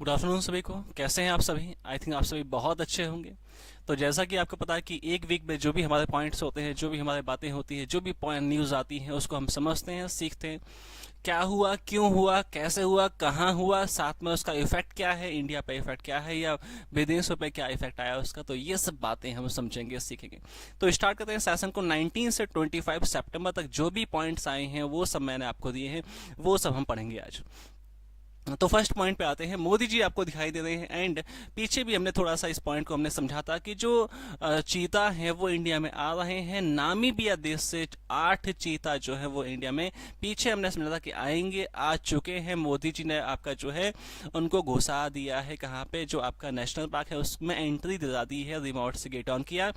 Good afternoon सभी को। कैसे हैं आप सभी? आई थिंक आप सभी बहुत अच्छे होंगे। तो जैसा कि आपको पता है कि एक वीक में जो भी हमारे पॉइंट्स होते हैं, जो भी हमारी बातें होती हैं, जो भी पॉइंट न्यूज़ आती हैं, उसको हम समझते हैं, सीखते हैं। क्या हुआ, क्यों हुआ, कैसे हुआ, कहाँ हुआ, साथ में उसका इफेक्ट क्या है, इंडिया पे इफेक्ट क्या है या विदेशों पे क्या इफेक्ट आया उसका। तो ये सब बातें हम समझेंगे, सीखेंगे। तो स्टार्ट करते हैं सेशन को। 19 से 25 सितंबर तक जो भी पॉइंट्स आए हैं वो सब मैंने आपको दिए हैं, वो सब हम पढ़ेंगे आज। तो फर्स्ट पॉइंट पे आते हैं। मोदी जी आपको दिखाई दे रहे हैं एंड पीछे भी हमने थोड़ा सा इस पॉइंट को हमने समझा था कि जो चीता है वो इंडिया में आ रहे हैं। नामीबिया देश से 8 चीता जो है वो इंडिया में, पीछे हमने समझा था कि आएंगे, आ चुके हैं। मोदी जी ने आपका जो है उनको घुसा दिया है, कहाँ पे, जो आपका नेशनल पार्क है उसमें एंट्री दिला दी है, रिमोट से गेट ऑन किया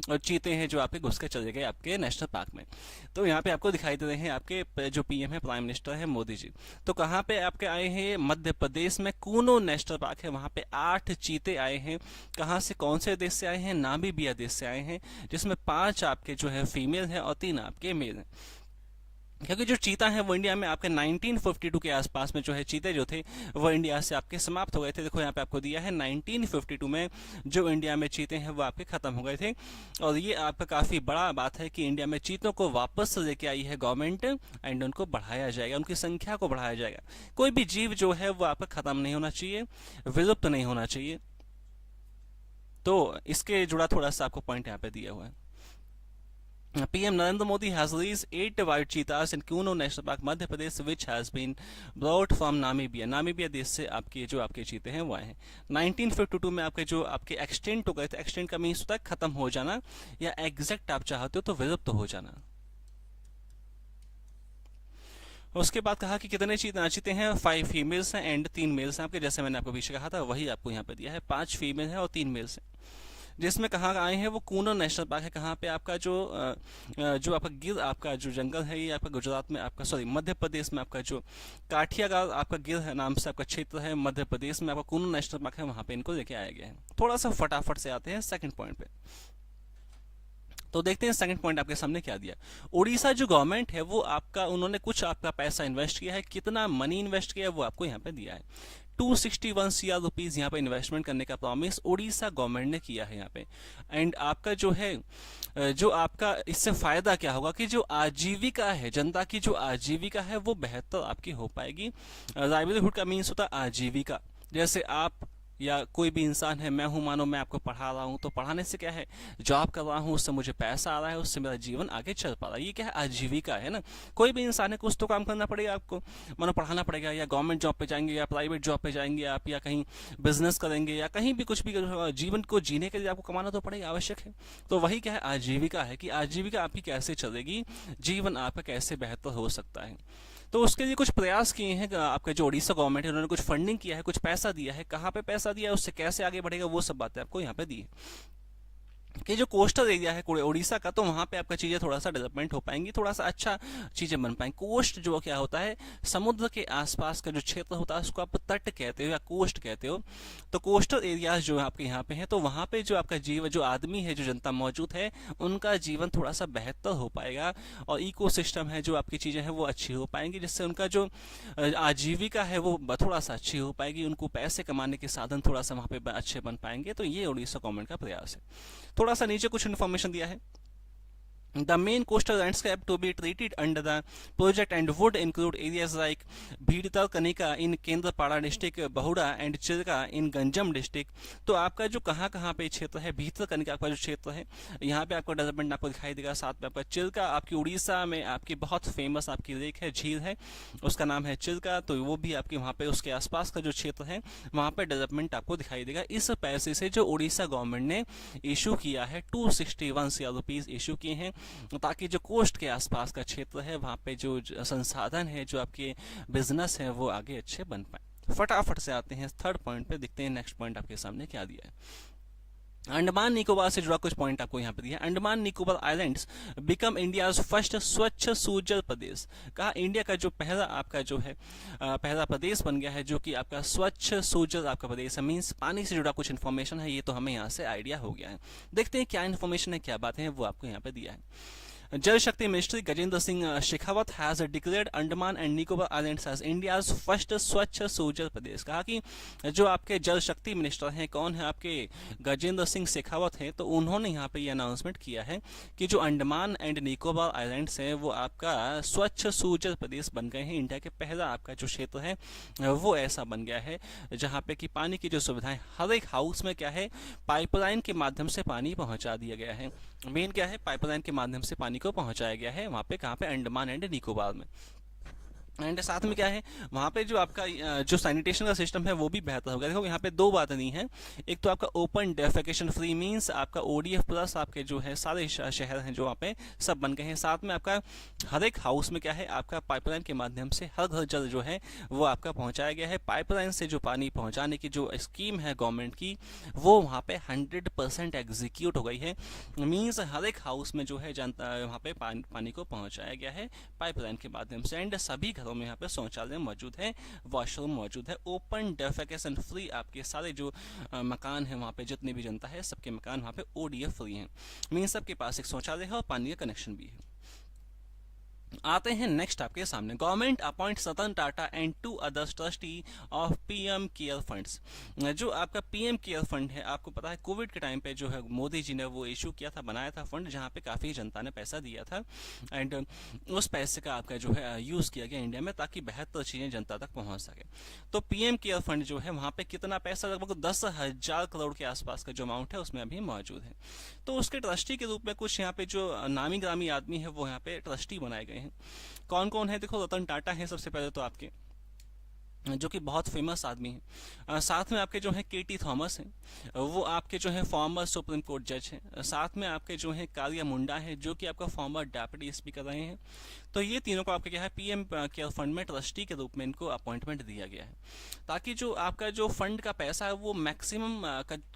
और चीते हैं जो आपके घुस के चले गए आपके नेशनल पार्क में। तो यहाँ पे आपको दिखाई दे रहे हैं आपके जो पीएम है, प्राइम मिनिस्टर है मोदी जी। तो कहाँ पे आपके आए हैं? मध्य प्रदेश में कूनो नेशनल पार्क है, वहां पे 8 चीते आए हैं। कहाँ से, कौन से देश से आए हैं? नामीबिया देश से आए हैं, जिसमें 5 आपके जो है फीमेल हैं और 3 आपके मेल हैं। क्योंकि जो चीता है वो इंडिया में आपके 1952 के आसपास में जो है चीते जो थे वो इंडिया से आपके समाप्त हो गए थे। देखो यहाँ पे आपको दिया है 1952 में जो इंडिया में चीते हैं वो आपके खत्म हो गए थे। और ये आपका काफी बड़ा बात है कि इंडिया में चीतों को वापस लेके आई है गवर्नमेंट एंड उनको बढ़ाया जाएगा, उनकी संख्या को बढ़ाया जाएगा। कोई भी जीव जो है वो आपका खत्म नहीं होना चाहिए, विलुप्त नहीं होना चाहिए। तो इसके जुड़ा थोड़ा सा आपको पॉइंट यहाँ पे दिया हुआ है। PM Narendra Modi has released 8 white cheetahs in Kuno National Park, Madhya Pradesh, which has been brought from Namibia. Namibia देश से आपके जो आपके चीते हैं वो आए हैं। 1952 में आपके जो आपके एक्सटेंट हो गए थे, एक्सटेंट का मीन्स होता है खत्म हो जाना, या एग्जैक्ट आप चाहते हो तो विलुप्त हो जाना। उसके बाद कहा कि कितने चीते हैं? 5 फीमेल्स हैं एंड 3 मेल्स हैं आपके, जैसे मैंने आपको पीछे कहा था वही आपको यहाँ पे दिया है। 5 फीमेल है और 3 मेल्स हैं। जिसमें कहाँ आए हैं? वो कूनो नेशनल पार्क है। कहाँ पे आपका जो आपका गिर आपका जो जंगल है, ये आपका गुजरात में, आपका सॉरी मध्य प्रदेश में आपका जो काठियागार आपका गिर है नाम से आपका क्षेत्र है, मध्य प्रदेश में आपका कूनो नेशनल पार्क है, वहां पे इनको लेके आया गया है। थोड़ा सा फटाफट से आते हैं सेकंड पॉइंट पे। तो देखते हैं सेकंड पॉइंट आपके सामने क्या दिया। उड़ीसा जो गवर्नमेंट है वो आपका, उन्होंने कुछ आपका पैसा इन्वेस्ट किया है। कितना मनी इन्वेस्ट किया है वो आपको यहाँ पे दिया है। 261 CR रुपीज यहाँ पे इन्वेस्टमेंट करने का प्रॉमिस उड़ीसा गवर्नमेंट ने किया है यहाँ पे। एंड आपका जो है जो आपका इससे फायदा क्या होगा कि जो आजीविका है, जनता की जो आजीविका है वो बेहतर आपकी हो पाएगी। लाइवलीहुड का मीन्स होता है आजीविका। जैसे आप या कोई भी इंसान है, मैं हूं, मानो मैं आपको पढ़ा रहा हूं, तो पढ़ाने से क्या है, जॉब कर रहा हूं, उससे मुझे पैसा आ रहा है, उससे मेरा जीवन आगे चल पा रहा है। ये क्या है? आजीविका है ना। कोई भी इंसान है, कुछ तो काम करना पड़ेगा आपको, मानो पढ़ाना पड़ेगा, या गवर्नमेंट जॉब पे जाएंगे या प्राइवेट जॉब पे जाएंगे आप, या कहीं बिजनेस करेंगे, या कहीं भी कुछ भी जीवन को जीने के लिए आपको कमाना तो पड़ेगा, आवश्यक है। तो वही क्या है? आजीविका है कि आजीविका आपकी कैसे चलेगी, जीवन आपका कैसे बेहतर हो सकता है। तो उसके लिए कुछ प्रयास किए हैं आपका जो उड़ीसा गवर्नमेंट है, उन्होंने कुछ फंडिंग किया है, कुछ पैसा दिया है। कहाँ पे पैसा दिया है, उससे कैसे आगे बढ़ेगा, वो सब बातें आपको यहाँ पे दी है। कि जो कोस्टल एरिया है उड़ीसा का, तो वहां पे आपका चीजें थोड़ा सा डेवलपमेंट हो पाएंगी, थोड़ा सा अच्छा चीजें बन पाएंगी। कोस्ट जो क्या होता है, समुद्र के आसपास का जो क्षेत्र होता है उसको आप तट कहते हो या कोस्ट कहते हो। तो कोस्टल एरियाज जो आपके यहाँ पे है, तो वहां पे जो आपका जीवन, जो आदमी है, जो जनता मौजूद है, उनका जीवन थोड़ा सा बेहतर हो पाएगा और इकोसिस्टम है, जो आपकी चीजें हैं वो अच्छी हो पाएंगी, जिससे उनका जो आजीविका है वो थोड़ा सा अच्छी हो पाएगी, उनको पैसे कमाने के साधन थोड़ा सा वहां पे अच्छे बन पाएंगे। तो ये उड़ीसा गवर्नमेंट का प्रयास है। थोड़ा सा नीचे कुछ इन्फॉर्मेशन दिया है। The main coastal landscape to be treated under the project and would include areas like Bhidtar Kanika in Kendrapada district, Bahuda and Chilka in Ganjam district। तो आपका जो कहाँ कहाँ पे क्षेत्र है, भीतर कनिका का जो क्षेत्र है, यहाँ पे आपको डेवलपमेंट आपको दिखाई देगा। साथ में आपका चिल्का, आपकी उड़ीसा में आपकी बहुत फेमस आपकी लेक है, झील है, उसका नाम है चिल्का, तो वो भी आपके वहाँ पे उसके आसपास का जो क्षेत्र है वहाँ पे डेवलपमेंट आपको दिखाई देगा। इस पैसे से जो उड़ीसा गवर्नमेंट ने इशू किया है, 261 CR रुपीज इशू किए हैं, ताकि जो कोस्ट के आसपास का क्षेत्र है वहां पे जो संसाधन है, जो आपके बिजनेस है, वो आगे अच्छे बन पाए। फटाफट से आते हैं थर्ड पॉइंट पे, देखते हैं नेक्स्ट पॉइंट आपके सामने क्या दिया है। अंडमान निकोबार से जुड़ा कुछ पॉइंट आपको यहाँ पे दिया है। Andaman Nicobar islands become India's first स्वच्छ सुजल प्रदेश। कहा इंडिया का जो पहला आपका जो है पहला प्रदेश बन गया है जो कि आपका स्वच्छ सुजल आपका प्रदेश है। मीन्स पानी से जुड़ा कुछ इन्फॉर्मेशन है, ये तो हमें यहाँ से आइडिया हो गया है। देखते हैं क्या इन्फॉर्मेशन है, क्या बातें हैं, वो आपको यहाँ पे दिया है। Jal Shakti minister Gajendra Singh Shekhawat has declared Andaman and Nicobar islands as India's first Swachh Sujal प्रदेश। कहा कि जो आपके जल शक्ति मिनिस्टर हैं, कौन है आपके गजेंद्र सिंह शेखावत हैं, तो उन्होंने यहाँ पे ये अनाउंसमेंट किया है कि जो अंडमान एंड निकोबार आइलैंड्स हैं वो आपका स्वच्छ सूजल प्रदेश बन गए हैं। इंडिया के पहला आपका जो क्षेत्र है वो ऐसा बन गया है जहाँ पे कि पानी की जो सुविधाएं हर एक हाउस में क्या है, पाइपलाइन के माध्यम से पानी पहुंचा दिया गया है। मेन क्या है, पाइपलाइन के माध्यम से पानी को पहुंचाया गया है वहाँ पे, कहाँ पे, अंडमान एंड निकोबार में। एंड साथ में क्या है, वहाँ पे जो आपका जो सैनिटेशन का सिस्टम है वो भी बेहतर होगा। देखो यहाँ पे दो बातें नहीं है, एक तो आपका ओपन डेफेकेशन फ्री मींस आपका ओडीएफ प्लस आपके जो है सारे शहर हैं जो वहाँ पे सब बन गए हैं। साथ में आपका हर एक हाउस में क्या है, आपका पाइपलाइन के माध्यम से हर घर जल जो है वो आपका पहुँचाया गया है। पाइपलाइन से जो पानी पहुँचाने की जो स्कीम है गवर्नमेंट की वो वहाँ पे 100% एग्जीक्यूट हो गई है। मीन्स हर एक हाउस में जो है जनता वहाँ पे पानी को पहुँचाया गया है पाइपलाइन के माध्यम से। एंड सभी में यहाँ पे शौचालय मौजूद है, वॉशरूम मौजूद है, ओपन डेफेकेशन फ्री आपके सारे जो मकान है वहाँ पे जितनी भी जनता है सबके मकान वहाँ पे ओडीएफ फ्री हैं। मीन सबके पास एक शौचालय है और पानी का कनेक्शन भी है। आते हैं नेक्स्ट आपके सामने, government appoint Ratan Tata and 2 others trustee of PM care funds. जो आपका पीएम केयर फंड है, आपको पता है कोविड के टाइम पे जो है मोदी जी ने वो इशू किया था, बनाया था फंड जहाँ पे काफ़ी जनता ने पैसा दिया था। एंड उस पैसे का आपका जो है यूज़ किया गया इंडिया में ताकि बेहतर चीज़ें जनता तक पहुँच सके। तो पीएम केयर फंड जो है वहाँ पे कितना पैसा, लगभग 10,000 करोड़ के आसपास का जो अमाउंट है उसमें अभी मौजूद है। तो उसके ट्रस्टी के रूप में कुछ यहाँ पे जो नामी ग्रामी आदमी है वो यहाँ पे ट्रस्टी बनाए गए हैं। कौन कौन है, देखो रतन टाटा है सबसे पहले तो आपके, जो कि बहुत फेमस आदमी हैं। साथ में आपके जो हैं केटी थॉमस हैं, वो आपके जो हैं फॉर्मर सुप्रीम कोर्ट जज हैं। साथ में आपके जो हैं कालिया मुंडा है जो कि आपका फॉर्मर डेप्यूटी स्पीकर रहे हैं। तो ये तीनों को आपके क्या है पीएम केयर फंड में ट्रस्टी के रूप में इनको अपॉइंटमेंट दिया गया है ताकि जो आपका जो फंड का पैसा है वो मैक्सिमम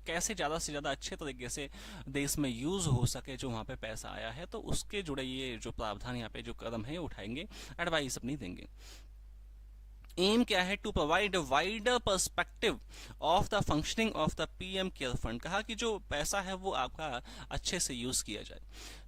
कैसे ज़्यादा से ज़्यादा अच्छे तरीके से देश में यूज़ हो सके। जो वहाँ पे पैसा आया है तो उसके जुड़े ये जो प्रावधान यहाँ पे जो कदम है उठाएंगे, एडवाइस अपनी देंगे। एम क्या है, to provide wider perspective of the functioning of the PM care fund. कहा कि जो पैसा है वो आपका अच्छे से यूज किया जाए।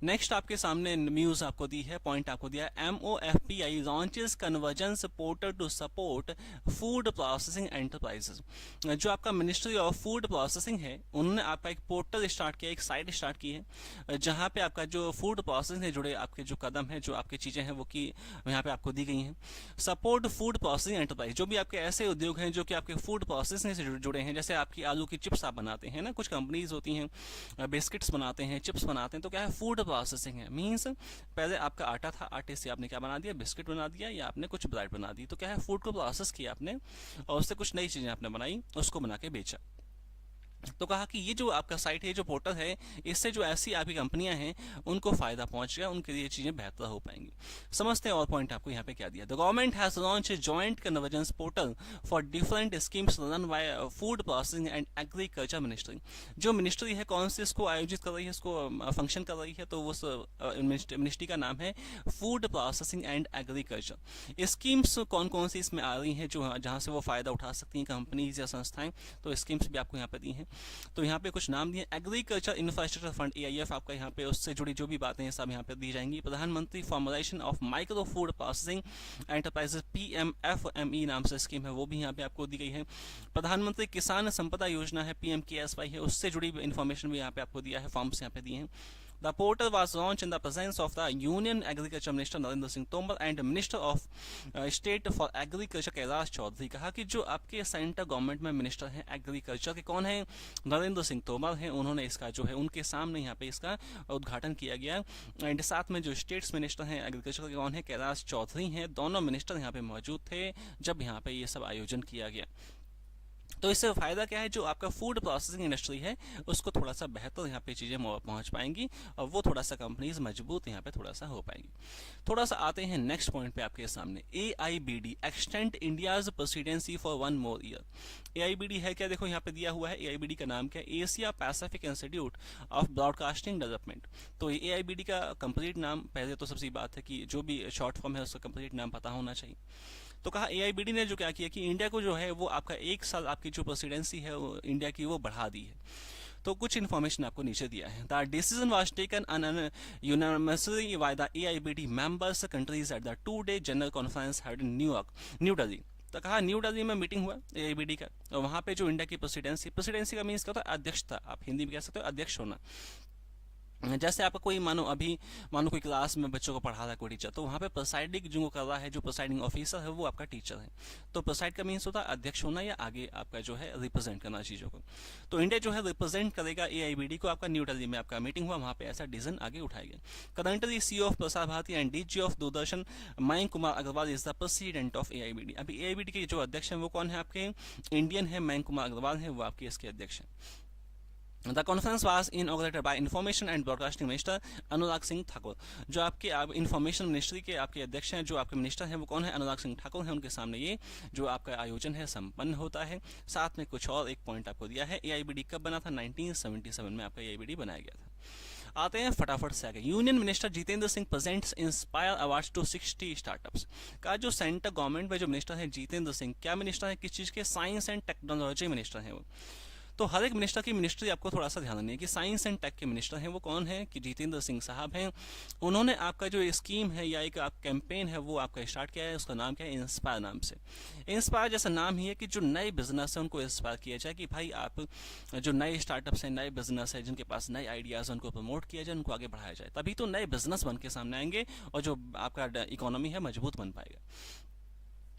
नेक्स्ट आपके सामने न्यूज आपको दी है, पॉइंट आपको दिया है, MOFPI launches convergence portal to support food processing enterprises. जो आपका मिनिस्ट्री ऑफ फूड प्रोसेसिंग है उन्होंने आपका एक पोर्टल स्टार्ट किया, एक साइट स्टार्ट की है जहाँ पे आपका जो फूड प्रोसेसिंग से जुड़े आपके जो कदम है, जो आपकी चीज़ें हैं वो की यहाँ पे आपको दी गई हैं। सपोर्ट फूड प्रोसेसिंग एंटरप्राइज, जो भी आपके ऐसे उद्योग हैं जो कि आपके फूड प्रोसेसिंग से जुड़े हैं, जैसे आपकी आलू की चिप्स आप बनाते हैं ना, कुछ कंपनीज होती हैं बिस्किट्स बनाते हैं, चिप्स बनाते हैं, तो क्या है फूड प्रोसेसिंग है। मींस पहले आपका आटा था, आटे से आपने क्या बना दिया, बिस्किट बना दिया या आपने कुछ ब्रेड बना दी, तो क्या है फूड को प्रोसेस किया आपने और उससे कुछ नई चीज़ें आपने बनाई, उसको बना के बेचा। तो कहा कि ये जो आपका साइट है, जो पोर्टल है, इससे जो ऐसी आपकी कंपनियां हैं उनको फायदा पहुंचेगा, उनके लिए चीजें बेहतर हो पाएंगी। समझते हैं और पॉइंट आपको यहाँ पे क्या दिया। The government has launch a joint convergence portal for different schemes run by food processing and agriculture ministry. जो मिनिस्ट्री है कौन सी इसको आयोजित कर रही है, इसको फंक्शन कर रही है, तो उस मिनिस्ट्री का नाम है food processing and agriculture. Schemes कौन कौन सी इसमें आ रही हैं जो जहाँ से वो फायदा उठा सकती हैं कंपनीज या संस्थाएं, तो स्कीम्स भी आपको यहाँ पे दी हैं। तो यहाँ पे कुछ नाम दिए, एग्रीकल्चर इंफ्रास्ट्रक्चर फंड AIF आपका यहाँ पे, उससे जुड़ी जो भी बातें हैं सब यहाँ पे दी जाएंगी। प्रधानमंत्री formulation of micro food processing enterprises PMFME नाम से स्कीम है, वो भी यहाँ पे आपको दी गई है। प्रधानमंत्री किसान संपदा योजना है PMKSY है, उससे जुड़ी इन्फॉर्मेशन भी यहाँ पे आपको दिया है, फॉर्म्स यहाँ पे दिए हैं। The portal was launched in the presence of the Union Agriculture Minister Narendra Singh Tomar and Minister of State for Agriculture Kailash Chaudhary. कहा कि जो आपके सेंट्रल गवर्नमेंट में मिनिस्टर हैं एग्रीकल्चर के, कौन है, नरेंद्र सिंह तोमर हैं, उन्होंने इसका जो है उनके सामने यहाँ पे इसका उद्घाटन किया गया। एंड साथ में जो स्टेट्स मिनिस्टर हैं एग्रीकल्चर के, कौन है, कैलाश चौधरी हैं। दोनों मिनिस्टर यहाँ पे मौजूद थे जब यहाँ पे ये सब आयोजन किया गया। तो इससे फायदा क्या है, जो आपका फूड प्रोसेसिंग इंडस्ट्री है उसको थोड़ा सा बेहतर यहाँ पे चीज़ें पहुँच पाएंगी और वो थोड़ा सा कंपनीज मजबूत यहाँ पे थोड़ा सा हो पाएंगी। थोड़ा सा आते हैं नेक्स्ट पॉइंट पे आपके सामने, AIBD extend India's presidency for 1 more year। AIBD है क्या, देखो यहाँ पे दिया हुआ है, AIBD का नाम क्या है, Asia Pacific institute of broadcasting development. तो AIBD का कंप्लीट नाम, पहले तो सबसे बात है कि जो भी शॉर्ट फॉर्म है उसका कंप्लीट नाम पता होना चाहिए। तो कहा AIBD ने जो क्या किया कि इंडिया को जो है वो आपका 1 साल आपकी जो प्रेसिडेंसी है इंडिया की वो बढ़ा दी है। तो कुछ इन्फॉर्मेशन आपको नीचे दिया है। The decision was taken unanimously by the AIBD members countries at the 2-day general conference held in New York, new Delhi. तो कहा न्यू दिल्ली में मीटिंग हुआ AIBD का, और वहाँ पे जो इंडिया की प्रेसिडेंसी का मीन्स क्या होता है, अध्यक्षता, आप हिंदी में कह सकते हो अध्यक्ष होना। जैसे आपका कोई मानो कोई क्लास में बच्चों को पढ़ा रहा है कोई टीचर, तो वहाँ पे प्रेसाइडिंग जो कर रहा है, जो प्रेसाइडिंग ऑफिसर है वो आपका टीचर है। तो प्रेसाइड का मीन्स होता है अध्यक्ष होना या आगे आपका जो है रिप्रेजेंट करना चीज़ों को। तो इंडिया जो है रिप्रेजेंट करेगा AIBD को। आपका न्यू दिल्ली में आपका मीटिंग हुआ, वहाँ पे ऐसा डिसीजन आगे उठाया गया। Currently CEO of Prasar Bharati and DG of Doordarshan Mayank Kumar Agrawal is the president of AIBD। अभी AIBD के जो अध्यक्ष हैं वो कौन है, आपके इंडियन है, मयंक कुमार अग्रवाल है, वो आपके इसके अध्यक्ष हैं। The conference was inaugurated by information and broadcasting minister Anurag Singh Thakur. जो आपके इंफॉर्मेशन मिनिस्ट्री के आपके अध्यक्ष हैं, जो आपके मिनिस्टर हैं वो कौन है, अनुराग सिंह ठाकुर हैं। उनके सामने ये जो आपका आयोजन है संपन्न होता है। साथ में कुछ और एक पॉइंट आपको दिया है, AIBD कब बना था, 1977 में आपका AIBD बनाया गया था। आते हैं फटाफट से आगे। Union minister Jitendra Singh presents inspire awards to 60 startups. का जो सेंटर गवर्नमेंट में जो मिनिस्टर है जितेंद्र सिंह, क्या मिनिस्टर है, किस चीज़ के, साइंस एंड टेक्नोलॉजी मिनिस्टर है वो। तो हर एक मिनिस्टर की मिनिस्ट्री आपको थोड़ा सा ध्यान रखनी है कि साइंस एंड टेक के मिनिस्टर हैं वो कौन है, कि जितेंद्र सिंह साहब हैं। उन्होंने आपका जो स्कीम है या एक आप कैंपेन है वो आपका स्टार्ट किया है, उसका नाम क्या है, इंस्पायर नाम से। इंस्पायर जैसा नाम ही है कि जो नए बिजनेस है उनको इंस्पायर किया जाए, कि भाई आप जो नए स्टार्टअप्स हैं, नए बिजनेस है, जिनके पास नए आइडियाज़ हैं, उनको प्रमोट किया जाए, उनको आगे बढ़ाया जाए, तभी तो नए बिजनेस बन के सामने आएंगे और जो आपका इकोनॉमी है मजबूत बन पाएगा।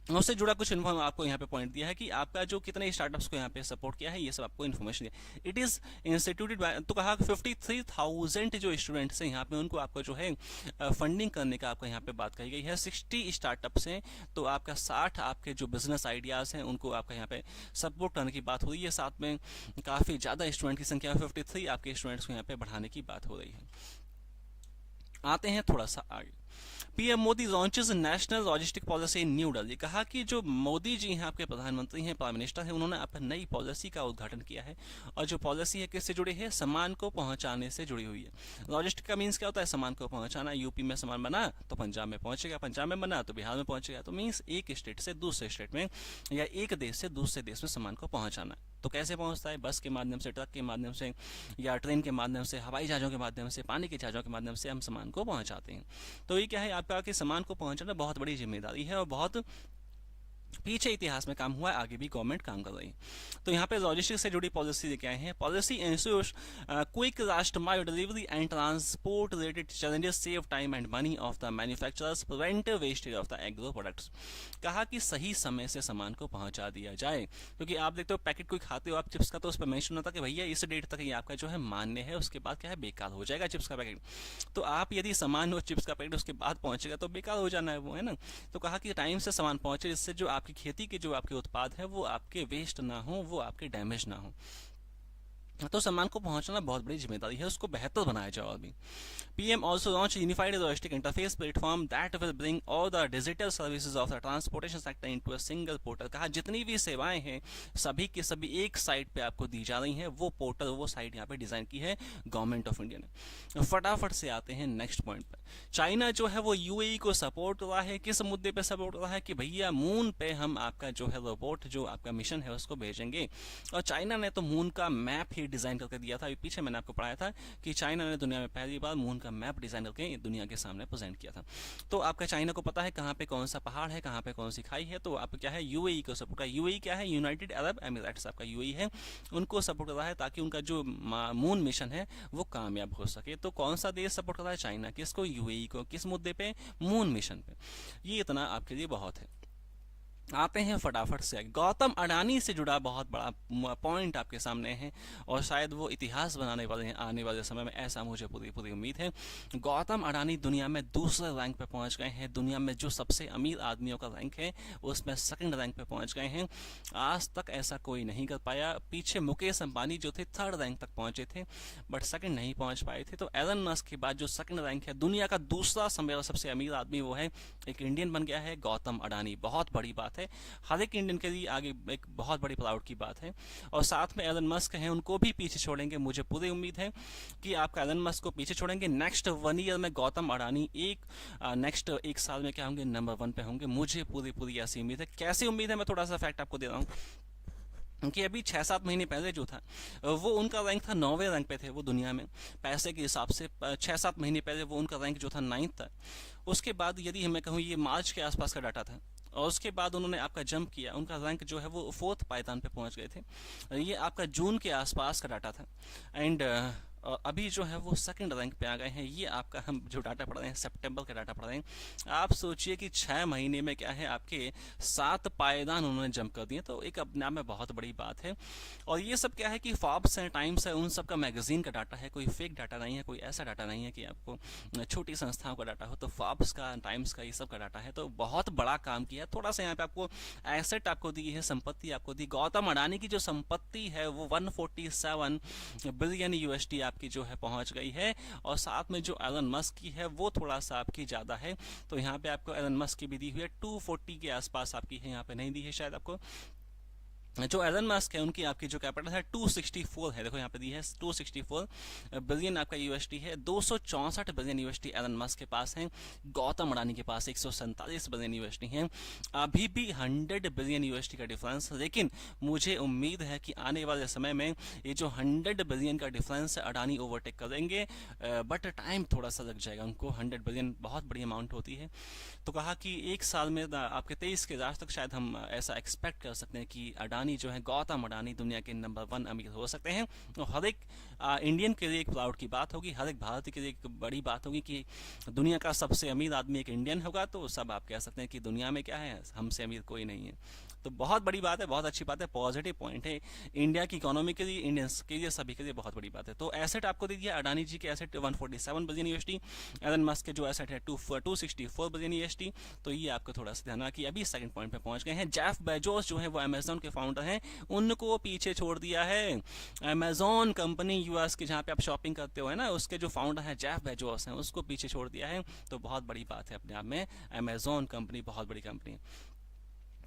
उससे जुड़ा कुछ इन्फॉर्म आपको यहाँ पे पॉइंट दिया है कि आपका जो कितने स्टार्टअप्स को यहाँ पे सपोर्ट किया है, ये सब आपको इन्फॉर्मेशन दिया। इट इज़ इंस्टीट्यूटेड बाय, तो कहा 53,000 जो स्टूडेंट्स हैं यहाँ पे उनको आपको जो है फंडिंग करने का आपको यहाँ पे बात कही गई है। 60 स्टार्टअप्स हैं, तो आपका 60 आपके जो बिजनेस आइडियाज़ हैं उनको आपका यहाँ पे सपोर्ट करने की बात हो रही है। साथ में काफ़ी ज़्यादा स्टूडेंट की संख्या 53 आपके स्टूडेंट्स को यहाँ पे बढ़ाने की बात हो रही है। आते हैं थोड़ा सा आगे। PM Modi launches national logistic policy in new Delhi. कहा कि जो मोदी जी हैं, आपके प्रधानमंत्री हैं, प्राइम मिनिस्टर हैं, उन्होंने आप नई पॉलिसी का उद्घाटन किया है। और जो पॉलिसी है किससे जुड़ी है, सामान को पहुंचाने से जुड़ी हुई है। लॉजिस्टिक का मीन्स क्या होता है, सामान को पहुंचाना। यूपी में सामान बना तो पंजाब में पहुंचेगा, पंजाब में बना तो बिहार में पहुंचेगा। तो मीन्स एक स्टेट से दूसरे स्टेट में या एक देश से दूसरे देश में सामान को पहुंचाना। तो कैसे पहुंचता है, बस के माध्यम से, ट्रक के माध्यम से, या ट्रेन के माध्यम से, हवाई जहाज़ों के माध्यम से, पानी के जहाज़ों के माध्यम से हम सामान को पहुंचाते हैं। तो ये क्या है आपका, कि सामान को पहुंचाना बहुत बड़ी जिम्मेदारी है और बहुत पीछे इतिहास में काम हुआ है, आगे भी गवर्नमेंट काम कर रही है। तो यहाँ पे लॉजिस्टिक्स से जुड़ी पॉलिसी लेके आए हैं। Policy ensures quick last mile delivery and transport related challenges, save time and money of the manufacturers, prevent wastage of the agro products. कहा कि सही समय से सामान को पहुंचा दिया जाए, क्योंकि आप देखते हो पैकेट कोई खाते हो आप चिप्स का, तो उस पर मेंशन होता है कि भैया इस डेट तक ये आपका जो है मान्य है, उसके बाद क्या है बेकार हो जाएगा चिप्स का पैकेट। तो आप यदि सामान हो चिप्स का पैकेट उसके बाद पहुंचेगा तो बेकार हो जाना है वो, है ना। तो कहा कि टाइम से सामान पहुंचे, जिससे जो आपकी खेती के जो आपके उत्पाद है वो आपके वेस्ट ना हो, वो आपके डैमेज ना हो। तो सामान को पहुंचाना बहुत बड़ी जिम्मेदारी है, उसको बेहतर बनाया जाए। और भी PM also launch unified logistic interface platform that will bring all the digital services of the transportation sector into a single portal. कहा जितनी भी सेवाएं हैं सभी की सभी एक साइट पे आपको दी जा रही हैं, वो पोर्टल, वो साइट यहाँ पे डिजाइन की है गवर्नमेंट ऑफ इंडिया ने। फटाफट से आते हैं नेक्स्ट पॉइंट पर। चाइना जो है वो यूएई को सपोर्ट कर रहा है, किस मुद्दे पे सपोर्ट कर रहा है, कि भैया मून पे हम आपका जो है रोबोट, जो आपका मिशन है उसको भेजेंगे। और चाइना ने तो मून का मैप ही डिजाइन करके दिया था। अभी पीछे मैंने आपको पढ़ाया था कि चाइना ने दुनिया में पहली बार मून का मैप डिजाइन करके दुनिया के सामने प्रेजेंट किया था। तो आपका चाइना को पता है कहाँ पे कौन सा पहाड़ है, कहाँ पे कौन सी खाई है। तो आप क्या है, यूएई को सपोर्ट कर। यूएई क्या है, यूनाइटेड अरब एमिरेट्स आपका यूएई है, उनको सपोर्ट कर रहा है ताकि उनका जो मून मिशन है वो कामयाब हो सके। तो कौन सा देश सपोर्ट कर रहा है, चाइना। किसको, यूएई को, किस मुद्दे पे, मून मिशन पे। ये इतना आपके लिए बहुत है। आते हैं फटाफट से। गौतम अडानी से जुड़ा बहुत बड़ा पॉइंट आपके सामने है और शायद वो इतिहास बनाने वाले हैं आने वाले समय में, ऐसा मुझे पूरी उम्मीद है। गौतम अडानी दुनिया में दूसरे रैंक पे पहुंच गए हैं। दुनिया में जो सबसे अमीर आदमियों का रैंक है उसमें सेकंड रैंक पे पहुंच गए हैं। आज तक ऐसा कोई नहीं कर पाया। पीछे मुकेश अंबानी जो थे थर्ड रैंक तक पहुंचे थे बट सेकंड नहीं पहुंच पाए थे। तो एलन मस्क के बाद जो सेकंड रैंक है, दुनिया का दूसरा सबसे अमीर आदमी वो है, एक इंडियन बन गया है, गौतम अडानी। बहुत बड़ी बात है, हर एक इंडियन के लिए आगे एक बहुत बड़ी प्राउड की बात है। और साथ में एलन मस्क हैं, उनको भी पीछे छोड़ेंगे। मुझे पूरी उम्मीद है कि आपका एलन मस्क को पीछे छोड़ेंगे। नेक्स्ट 1 ईयर में गौतम अडानी नेक्स्ट 1 साल में क्या होंगे, नंबर 1 पे होंगे। मुझे पूरी ऐसी उम्मीद है। कैसी उम्मीद है, मैं थोड़ा सा फैक्ट आपको दे रहा हूँ। कि अभी 6-7 महीने पहले जो था वो उनका रैंक था 9वें रैंक पे थे वो दुनिया में पैसे के हिसाब से। 6-7 महीने पहले वो उनका रैंक जो था 9th था। उसके बाद यदि मैं कहूँ ये मार्च के आसपास का डाटा था, और उसके बाद उन्होंने आपका जंप किया, उनका रैंक जो है वो 4th पायदान पे पहुंच गए थे। ये आपका जून के आसपास का डाटा था। एंड अभी जो है वो सेकंड रैंक पे आ गए हैं। ये आपका हम जो डाटा पढ़ रहे हैं सितंबर का डाटा पढ़ रहे हैं। आप सोचिए कि 6 महीने में क्या है आपके 7 पायदान उन्होंने जंप कर दिए, तो एक अपने आप में बहुत बड़ी बात है। और ये सब क्या है कि फॉर्ब्स है, टाइम्स है, उन सब का मैगजीन का डाटा है, कोई फेक डाटा नहीं है, कोई ऐसा डाटा नहीं है कि आपको छोटी संस्थाओं का डाटा हो। तो फॉर्ब्स का, टाइम्स का, ये सब का डाटा है, तो बहुत बड़ा काम किया। थोड़ा सा यहाँ पे आपको एसेट आपको दी है, संपत्ति आपको दी। गौतम अडानी की जो संपत्ति है वो 147 बिलियन यूएसडी आपकी जो है पहुंच गई है। और साथ में जो एलन मस्क की है वो थोड़ा सा आपकी ज़्यादा है। तो यहाँ पे आपको एलन मस्क की भी दी हुई है 240 के आसपास आपकी है, यहाँ पे नहीं दी है शायद आपको। जो एलन मस्क है उनकी आपकी जो कैपिटल है 264 है, देखो यहाँ पे दी है 264 बिलियन आपका यूएसडी है। 264 बिलियन यूएसडी एलन मस्क के पास है। गौतम अडानी के पास 147 बिलियन यूएसडी है। अभी भी 100 बिलियन यूएसडी का डिफरेंस, लेकिन मुझे उम्मीद है कि आने वाले समय में ये जो 100 बिलियन का डिफरेंस है अडानी ओवरटेक करेंगे, बट टाइम थोड़ा सा लग जाएगा उनको। 100 बिलियन बहुत बड़ी अमाउंट होती है। तो कहा कि एक साल में आपके 23 के लास्ट तक शायद हम ऐसा एक्सपेक्ट कर सकते हैं कि अडानी जो है, गौतम अडानी दुनिया के नंबर 1 अमीर हो सकते हैं। और हर एक इंडियन के लिए एक प्राउड की बात होगी, हर एक भारतीय के लिए एक बड़ी बात होगी कि दुनिया का सबसे अमीर आदमी एक इंडियन होगा। तो सब आप कह सकते हैं कि दुनिया में क्या है, हमसे अमीर कोई नहीं है। तो बहुत बड़ी बात है, बहुत अच्छी बात है, पॉजिटिव पॉइंट है इंडिया की इकोनॉमी के लिए, इंडियंस के लिए, सभी के लिए बहुत बड़ी बात है। तो एसेट आपको दे दिया, अडानी जी के asset 147 billion USD, Elon Musk के जो एसेट है 264 बिलियन यूएसडी। तो ये आपको थोड़ा सा ध्यान रखना कि अभी सेकंड पॉइंट पे पहुंच गए हैं। जेफ बेजोस जो है वो अमेजोन के फाउंडर हैं, उनको पीछे छोड़ दिया है। अमेजोन कंपनी यूएस की, जहाँ पे आप शॉपिंग करते हो है ना, उसके जो फाउंडर है जेफ बेजोस हैं, उसको पीछे छोड़ दिया है। तो बहुत बड़ी बात है अपने आप में, अमेजोन कंपनी बहुत बड़ी कंपनी है।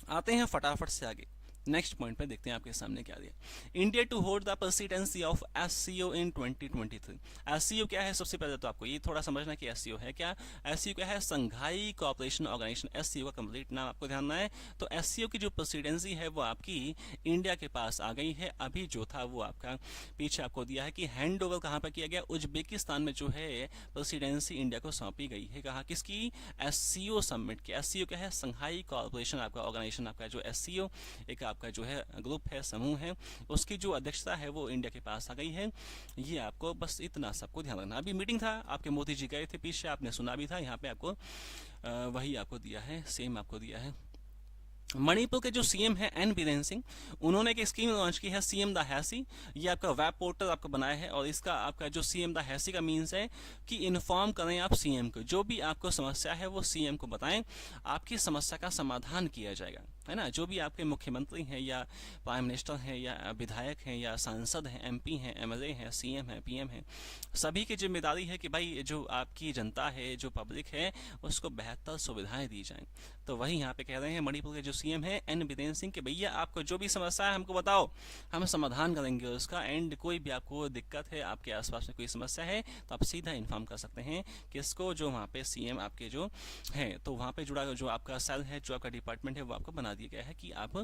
आते हैं फटाफट से आगे, नेक्स्ट पॉइंट पे देखते हैं आपके सामने क्या दिया। India to hold the presidency of SCO in 2023। SCO क्या है, सबसे पहले तो आपको ये थोड़ा समझना कि एससीओ है क्या। एससीओ क्या है, संघाई कोऑपरेशन ऑर्गेनाइजेशन। एससीओ का कंप्लीट नाम आपको ध्यान है। तो एससीओ की जो प्रेसिडेंसी है वो आपकी इंडिया के पास आ गई है। अभी जो था वो आपका पीछे आपको दिया है कि हैंड ओवर कहाँ पर किया गया, उज्बेकिस्तान में जो है प्रेसिडेंसी इंडिया को सौंपी गई है। कहा किसकी, एससीओ समिट की। एससीओ क्या है, संघाई कोऑपरेशन आपका ऑर्गेनाइजेशन, आपका जो एससीओ एक आपका जो है ग्रुप है, समूह है, उसकी जो अध्यक्षता है वो इंडिया के पास आ गई है। ये आपको बस इतना सबको ध्यान रखना। अभी मीटिंग था, आपके मोदी जी गए थे पीछे, आपने सुना भी था। यहाँ पे आपको वही आपको दिया है, सेम आपको दिया है। मणिपुर के जो सीएम है एन बीरेन सिंह, उन्होंने एक स्कीम लॉन्च की है सीएम द हैसी। ये आपका वेब पोर्टल आपको बनाया है, और इसका आपका जो सीएम द हैसी का मीन्स है कि इन्फॉर्म करें आप सीएम को, जो भी आपको समस्या है वो सीएम को बताएं, आपकी समस्या का समाधान किया जाएगा, है ना। जो भी आपके मुख्यमंत्री हैं या प्राइम मिनिस्टर हैं या विधायक हैं या सांसद हैं, एमपी हैं, एमएलए हैं, सीएम हैं, पीएम हैं, सभी की जिम्मेदारी है कि भाई जो आपकी जनता है, जो पब्लिक है, उसको बेहतर सुविधाएं दी जाएं। तो वही यहाँ पे कह रहे हैं मणिपुर के जो सीएम है एन बीरेन सिंह के, भैया आपको जो भी समस्या है हमको बताओ, हम समाधान करेंगे उसका। एंड कोई भी आपको दिक्कत है, आपके आसपास में कोई समस्या है, तो आप सीधा इन्फॉर्म कर सकते हैं किसको, जो वहाँ पे सीएम आपके जो है। तो वहाँ पे जुड़ा जो आपका सेल है, जो आपका डिपार्टमेंट है, वो आपको बना दिया गया है कि आप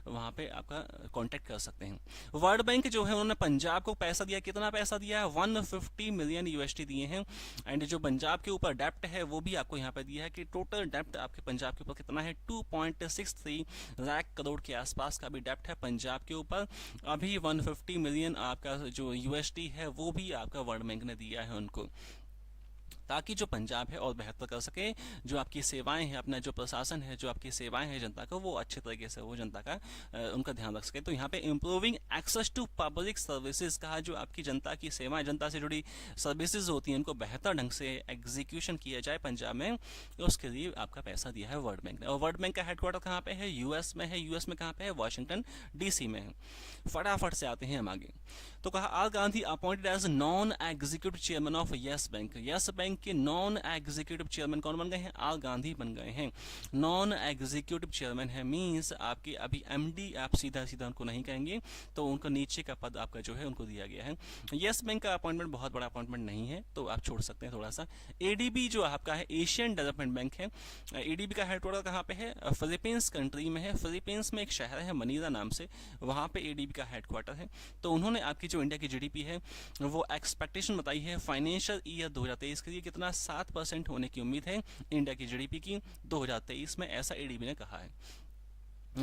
वहाँ पे आपका कांटेक्ट कर सकते हैं। वर्ल्ड बैंक जो है उन्होंने पंजाब को पैसा दिया, कितना पैसा दिया है, 150 मिलियन यूएसडी दिए हैं। एंड जो पंजाब के ऊपर डेप्ट है वो भी आपको यहाँ पे दिया है कि टोटल डेप्ट आपके पंजाब के ऊपर कितना है, 2.63 लाख करोड़ के आसपास का भी डेप्ट है पंजाब के ऊपर। अभी 150 मिलियन आपका जो यूएसडी है वो भी आपका वर्ल्ड बैंक ने दिया है उनको, ताकि जो पंजाब है और बेहतर कर सके, जो आपकी सेवाएं हैं, अपना जो प्रशासन है, जो आपकी सेवाएं हैं जनता को, वो अच्छे तरीके से वो जनता का उनका ध्यान रख सके। तो यहाँ पे improving access to public services कहा, जो आपकी जनता की सेवाएं, जनता से जुड़ी सर्विसेज होती हैं, उनको बेहतर ढंग से एग्जीक्यूशन किया जाए पंजाब में, उसके लिए आपका पैसा दिया है वर्ल्ड बैंक ने। और वर्ल्ड बैंक का हेडक्वार्टर कहाँ पे है, यूएस में है। यूएस में कहाँ पे है, वाशिंगटन डीसी में है। फटाफट से आते हैं हम आगे। तो कहा R Gandhi appointed as non executive chairman of Yes Bank. Yes Bank bank के नॉन एग्जीक्यूटिव चेयरमैन कौन बन गए हैं? आर गांधी बन गए हैं। नॉन एग्जीक्यूटिव चेयरमैन है मींस आपके अभी एमडी आप सीधा सीधा उनको नहीं कहेंगे, तो उनको नीचे का पद आपका जो है उनको दिया गया है। यस बैंक का अपॉइंटमेंट बहुत बड़ा अपॉइंटमेंट नहीं है, तो आप छोड़ सकते हैं थोड़ा सा। एडीबी जो आपका है एशियन डेवलपमेंट बैंक है। एडीबी का हेडक्वार्टर कहाँ पे है? फिलीपींस कंट्री में है। फिलीपींस में एक शहर है मनीला नाम से, वहाँ पे एडीबी का हेडक्वार्टर है। तो उन्होंने आपकी जो इंडिया की जीडीपी है वो एक्सपेक्टेशन बताई है फाइनेंशियल ईयर 2023 के लिए कितना 7% होने की उम्मीद है इंडिया की जीडीपी की 2023 में, ऐसा एडीबी ने कहा है।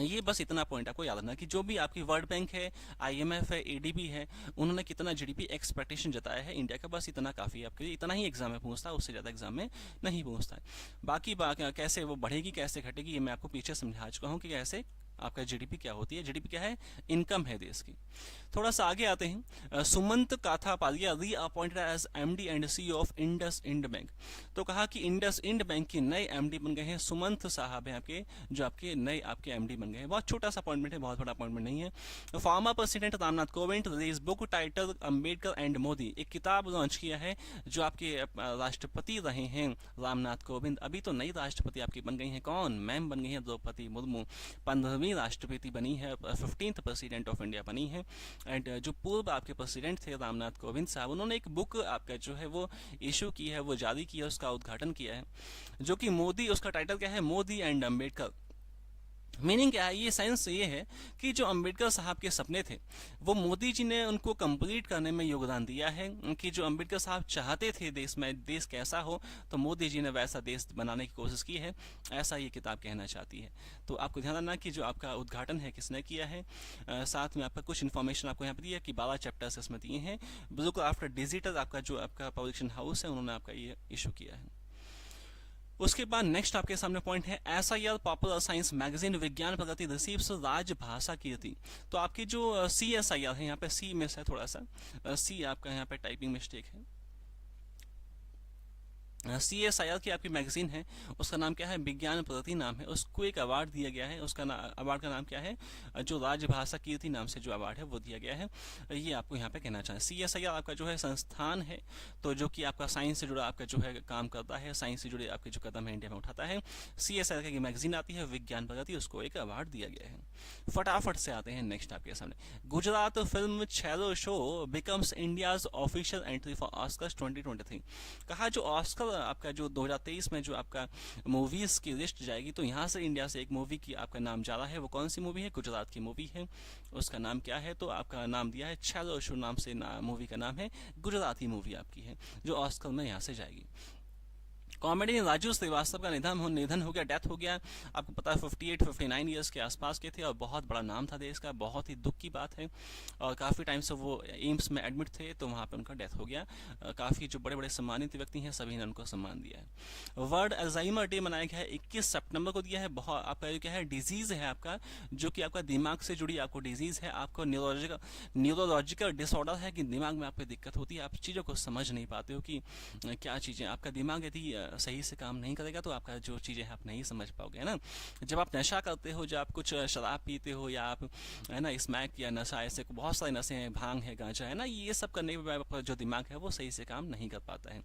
ये बस इतना पॉइंट आपको याद रखना कि जो भी आपकी वर्ल्ड बैंक है, आईएमएफ है, एडीबी है, उन्होंने कितना जीडीपी एक्सपेक्टेशन जताया है इंडिया का, बस इतना काफ़ी है आपके लिए। इतना ही एग्जाम में पूछता है, उससे ज़्यादा एग्जाम में नहीं पूछता है। बाकी कैसे वो बढ़ेगी कैसे घटेगी ये मैं आपको पीछे समझा चुका हूँ कि कैसे आपका जीडीपी क्या होती है। जीडीपी क्या है? इनकम है देश की। थोड़ा सा आगे आते हैं। Sumant Kathpalia reappointed as MD and CEO of IndusInd bank. तो कहा कि इंडस इंड बैंक के नए एमडी बन गए हैं सुमंत साहब हैं आपके, जो आपके नए आपके एमडी बन गए हैं। बहुत छोटा सा अपॉइंटमेंट है, बहुत बड़ा अपॉइंटमेंट नहीं है। Former president Ramnath Kovind release book title Ambedkar and Modi, एक किताब लॉन्च किया है जो आपके राष्ट्रपति रहे हैं रामनाथ कोविंद। अभी तो नई राष्ट्रपति आपकी बन गई हैं, कौन? मैम बन गई हैं द्रौपदी मुर्मू, 15वीं राष्ट्रपति बनी है, 15th प्रेसिडेंट ऑफ इंडिया बनी है। एंड जो पूर्व आपके प्रेसिडेंट थे रामनाथ कोविंद साहब, उन्होंने एक बुक आपका जो है वो इशू की है, वो जारी किया, उसका उद्घाटन किया है, जो कि मोदी, उसका टाइटल क्या है? मोदी एंड अम्बेडकर। मीनिंग क्या है? ये साइंस ये है कि जो अंबेडकर साहब के सपने थे वो मोदी जी ने उनको कंप्लीट करने में योगदान दिया है, कि जो अंबेडकर साहब चाहते थे देश में देश कैसा हो, तो मोदी जी ने वैसा देश बनाने की कोशिश की है, ऐसा ये किताब कहना चाहती है। तो आपको ध्यान रखना कि जो आपका उद्घाटन है किसने किया है। साथ में आपका कुछ इन्फॉर्मेशन आपको यहाँ पर दिया कि 12 चैप्टर्स इसमें दिए हैं। बुक आफ्टर डिजिटल आपका जो आपका पब्लिकेशन हाउस है उन्होंने आपका ये इशू किया है। उसके बाद नेक्स्ट आपके सामने पॉइंट है SIR पॉपुलर साइंस मैगजीन विज्ञान प्रगति रिसीव्स राजभाषा कीर्ति। तो आपकी जो CSIR है, यहाँ पे सी मिस है थोड़ा सा, सी आपका यहाँ पे टाइपिंग मिस्टेक है। CSIR की आपकी मैगजीन है, उसका नाम क्या है? विज्ञान प्रगति नाम है। उसको एक अवार्ड दिया गया है, उसका अवार्ड का नाम क्या है? जो राजभाषा कीर्ति नाम से जो अवार्ड है वो दिया गया है। ये आपको यहाँ पे कहना चाहिए। CSIR आपका जो है संस्थान है, तो जो कि आपका साइंस से जुड़ा आपका जो है काम करता है, साइंस से जुड़े आपके जो कदम है इंडिया में उठाता है। CSIR की मैगजीन आती है विज्ञान प्रगति, उसको एक अवार्ड दिया गया है। फटाफट से आते हैं नेक्स्ट आपके सामने। Gujarat film Chhello show becomes India's official entry for Oscars 2023। कहा जो ऑस्कर आपका जो 2023 में जो आपका मूवीज की लिस्ट जाएगी, तो यहाँ से इंडिया से एक मूवी की आपका नाम जा रहा है। वो कौन सी मूवी है? गुजरात की मूवी है। उसका नाम क्या है? तो आपका नाम दिया है छेलो शो नाम से, मूवी का नाम है। गुजराती मूवी आपकी है जो ऑस्कर में यहाँ से जाएगी। कॉमेडियन राजू श्रीवास्तव का निधन हो गया, डेथ हो गया। आपको पता है 58-59 ईयर्स के आसपास के थे और बहुत बड़ा नाम था देश का, बहुत ही दुख की बात है। और काफ़ी टाइम से वो एम्स में एडमिट थे, तो वहाँ पे उनका डेथ हो गया। काफ़ी जो बड़े बड़े सम्मानित व्यक्ति हैं सभी ने उनको सम्मान दिया है। वर्ल्ड अल्जाइमर डे मनाया गया है, 21 सितंबर को दिया है। बहुत आपका क्या है? डिजीज़ है आपका, जो कि आपका दिमाग से जुड़ी आपको डिजीज़ है, आपको न्यूरोलॉजिकल डिसऑर्डर है कि दिमाग में आपको दिक्कत होती है, आप चीज़ों को समझ नहीं पाते हो कि क्या चीज़ें। आपका दिमाग यदि सही से काम नहीं करेगा तो आपका जो चीज़ें आप नहीं समझ पाओगे, है ना। जब आप नशा करते हो, जब आप कुछ शराब पीते हो, या आप है ना स्मैक या नशा, ऐसे बहुत सारे नशे हैं, भांग है, गांजा है ना, ये सब करने के बाद आपका जो दिमाग है वो सही से काम नहीं कर पाता है,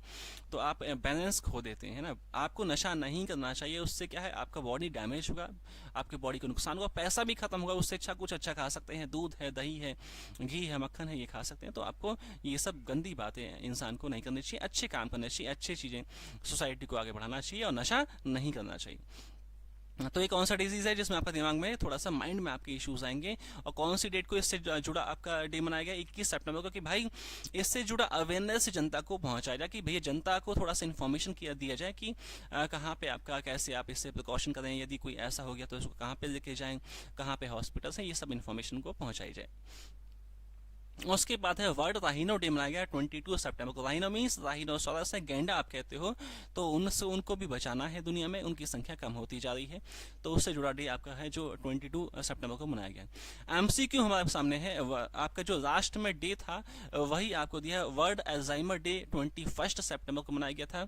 तो आप बैलेंस खो देते हैं ना। आपको नशा नहीं करना चाहिए, उससे क्या है आपका बॉडी डैमेज होगा, आपके बॉडी को नुकसान होगा, पैसा भी खत्म होगा। उससे अच्छा कुछ अच्छा खा सकते हैं, दूध है, दही है, घी है, मक्खन है, ये खा सकते हैं। तो आपको ये सब गंदी बातें इंसान को नहीं करनी चाहिए, अच्छे काम करने चाहिए, अच्छी चीज़ें सोसाइटी को आगे बढ़ाना चाहिए और नशा नहीं करना चाहिए। तो ये कौन सा डिजीज है जिसमें आपका दिमाग में थोड़ा सा माइंड में आपके इश्यूज आएंगे, और कौन सी डेट को इससे जुड़ा आपका डे मनाया गया? 21 सितंबर को, कि भाई इससे जुड़ा अवेयरनेस जनता को पहुंचाया जाए, कि भैया जनता को थोड़ा सा इन्फॉर्मेशन दिया जाए कि कहाँ पे आपका कैसे आप इससे प्रिकॉशन करें, यदि कोई ऐसा हो गया तो इसको कहाँ पे लेके जाएं, कहाँ पे हॉस्पिटल्स हैं, ये सब इन्फॉर्मेशन को पहुँचाई जाए। उसके बाद है वर्ल्ड राइनो डे मनाया गया 22 सितंबर को। राइनो मीन्स राइनोसोरस है, गैंडा आप कहते हो, तो उनसे उनको भी बचाना है, दुनिया में उनकी संख्या कम होती जा रही है, तो उससे जुड़ा डे आपका है जो 22 सितंबर को मनाया गया। MCQ हमारे सामने है, आपका जो लास्ट में डे था वही आपको दिया है, वर्ल्ड अल्जाइमर डे 21 सितंबर को मनाया गया था।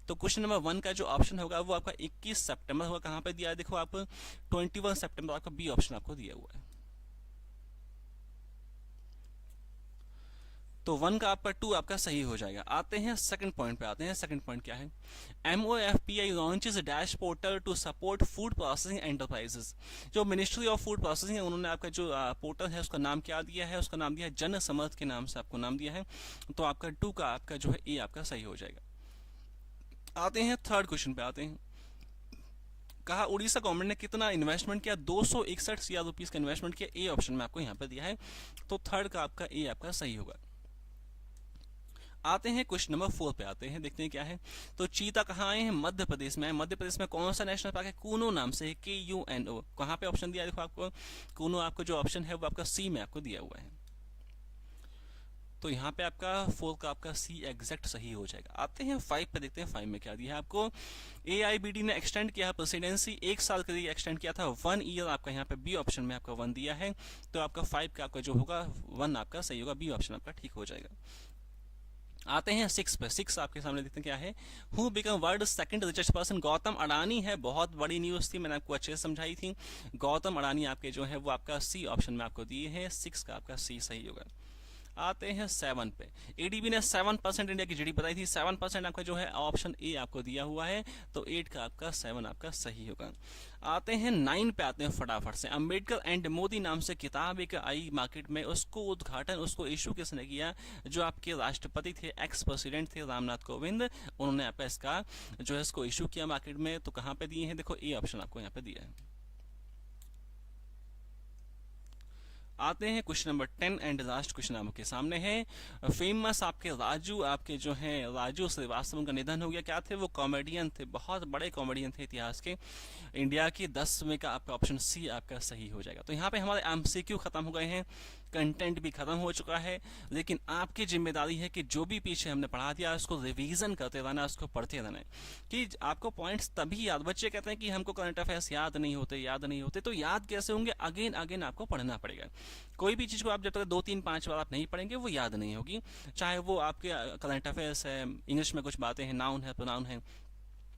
तो क्वेश्चन नंबर 1 का जो ऑप्शन होगा वो आपका 21 सितंबर होगा। कहाँ पे दिया है? देखो आप 21 सितंबर आपका बी ऑप्शन आपको दिया हुआ है। तो 1 का आपका 2 आपका सही हो जाएगा। आते हैं सेकंड पॉइंट पे, आते हैं सेकंड पॉइंट क्या है। MOFPI launches dash portal to support food processing enterprises. जो मिनिस्ट्री ऑफ फूड प्रोसेसिंग है उन्होंने आपका जो पोर्टल है उसका नाम क्या दिया है, उसका नाम दिया है जन समर्थ के नाम से आपको नाम दिया है। तो आपका 2 का आपका जो है ए आपका सही हो जाएगा। आते हैं थर्ड क्वेश्चन पे, आते हैं। कहा उड़ीसा गवर्नमेंट ने कितना इन्वेस्टमेंट किया, 261 CR रुपीज का इन्वेस्टमेंट किया। ए ऑप्शन में आपको यहाँ पे दिया है, तो थर्ड का आपका ए आपका सही होगा। आते हैं क्वेश्चन नंबर 4 पे, आते हैं देखते हैं क्या है। तो चीता कहाँ आए हैं, मध्य प्रदेश में आए। मध्य प्रदेश में कौन सा नेशनल पार्क है, कूनो नाम से है, KUNO। कहाँ पे ऑप्शन दिया है, देखो आपको कूनो आपको जो ऑप्शन है वो आपका सी में आपको दिया हुआ है। तो यहाँ पे आपका 4 का आपका सी एग्जैक्ट सही हो जाएगा। आते हैं 5 पे, देखते हैं 5 में क्या दिया है आपको। AIBD ने एक्सटेंड किया है प्रेसिडेंसी, 1 साल के लिए एक्सटेंड किया था, 1 ईयर आपका यहाँ पे बी ऑप्शन में आपका 1 दिया है। तो आपका 5 का आपका जो होगा 1 आपका सही होगा, बी ऑप्शन आपका ठीक हो जाएगा। आते हैं 6 पे, 6 आपके सामने देखते हैं क्या है। Who become world second richest person, Gautam Adani है। बहुत बड़ी न्यूज थी, मैंने आपको अच्छे से समझाई थी। गौतम अडानी आपके जो है वो आपका सी ऑप्शन में आपको दिए हैं, 6 का आपका सी सही होगा। आते हैं 7 पे। ADB ने 7% इंडिया की GDP बताई थी, 7% आपका जो है ऑप्शन ए आपको दिया हुआ है। तो 8 का आपका 7 आपका सही होगा। आते हैं 9 पे, आते हैं फटाफट से। अंबेडकर एंड मोदी नाम से किताब एक आई मार्केट में, उसको उद्घाटन उसको इशू किसने किया, जो आपके राष्ट्रपति थे, एक्स प्रेसिडेंट थे रामनाथ कोविंद, उन्होंने आपका इसका जो है इसको इशू किया मार्केट में। तो कहाँ पे दिए हैं, देखो ए ऑप्शन आपको यहाँ पे दिया है। आते हैं question number 10 and last question आपके सामने है। फेमस आपके राजू आपके जो है राजू श्रीवास्तव का निधन हो गया। क्या थे वो, कॉमेडियन थे, बहुत बड़े कॉमेडियन थे इतिहास के। इंडिया की 10 में का आपका ऑप्शन सी आपका सही हो जाएगा। तो यहाँ पे हमारे MCQ खत्म हो गए हैं, कंटेंट भी खत्म हो चुका है, लेकिन आपकी जिम्मेदारी है कि जो भी पीछे हमने पढ़ा दिया उसको रिवीजन करते रहना, उसको पढ़ते रहना है कि आपको पॉइंट्स तभी याद। बच्चे कहते हैं कि हमको करंट अफेयर्स याद नहीं होते, याद नहीं होते, तो याद कैसे होंगे, अगेन अगेन आपको पढ़ना पड़ेगा। कोई भी चीज को आप जब तक 2 3 5 बार आप नहीं पढ़ेंगे वो याद नहीं होगी। चाहे वो आपके करंट अफेयर्स है, इंग्लिश में कुछ बातें हैं, नाउन है, प्रोनाउन है।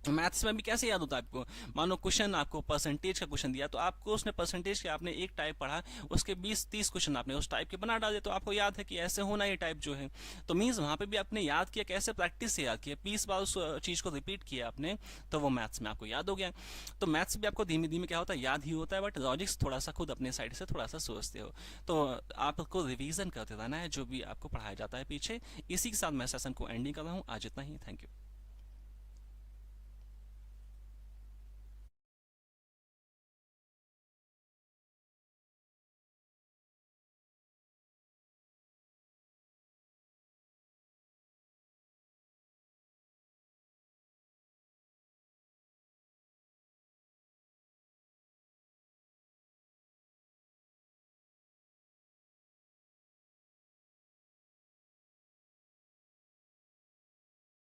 मैथ्स में भी कैसे याद होता है आपको, मानो क्वेश्चन आपको परसेंटेज का क्वेश्चन दिया, तो आपको उसने परसेंटेज के आपने एक टाइप पढ़ा, उसके 20 30 क्वेश्चन आपने उस टाइप के बना डाले, तो आपको याद है कि ऐसे होना ये टाइप जो है। तो मीन्स वहां पे भी आपने याद किया, कैसे प्रैक्टिस से याद किया, 20 बार उस चीज को रिपीट किया आपने, तो वो मैथ्स में आपको याद हो गया। तो मैथ्स भी आपको धीमे धीमे क्या होता है, याद ही होता है, बट लॉजिक्स थोड़ा सा खुद अपने साइड से थोड़ा सा सोचते हो। तो आपको रिविजन करते रहना है जो भी आपको पढ़ाया जाता है पीछे। इसी के साथ मैं सेशन को एंडिंग कर रहा हूँ। आज इतना ही, थैंक यू।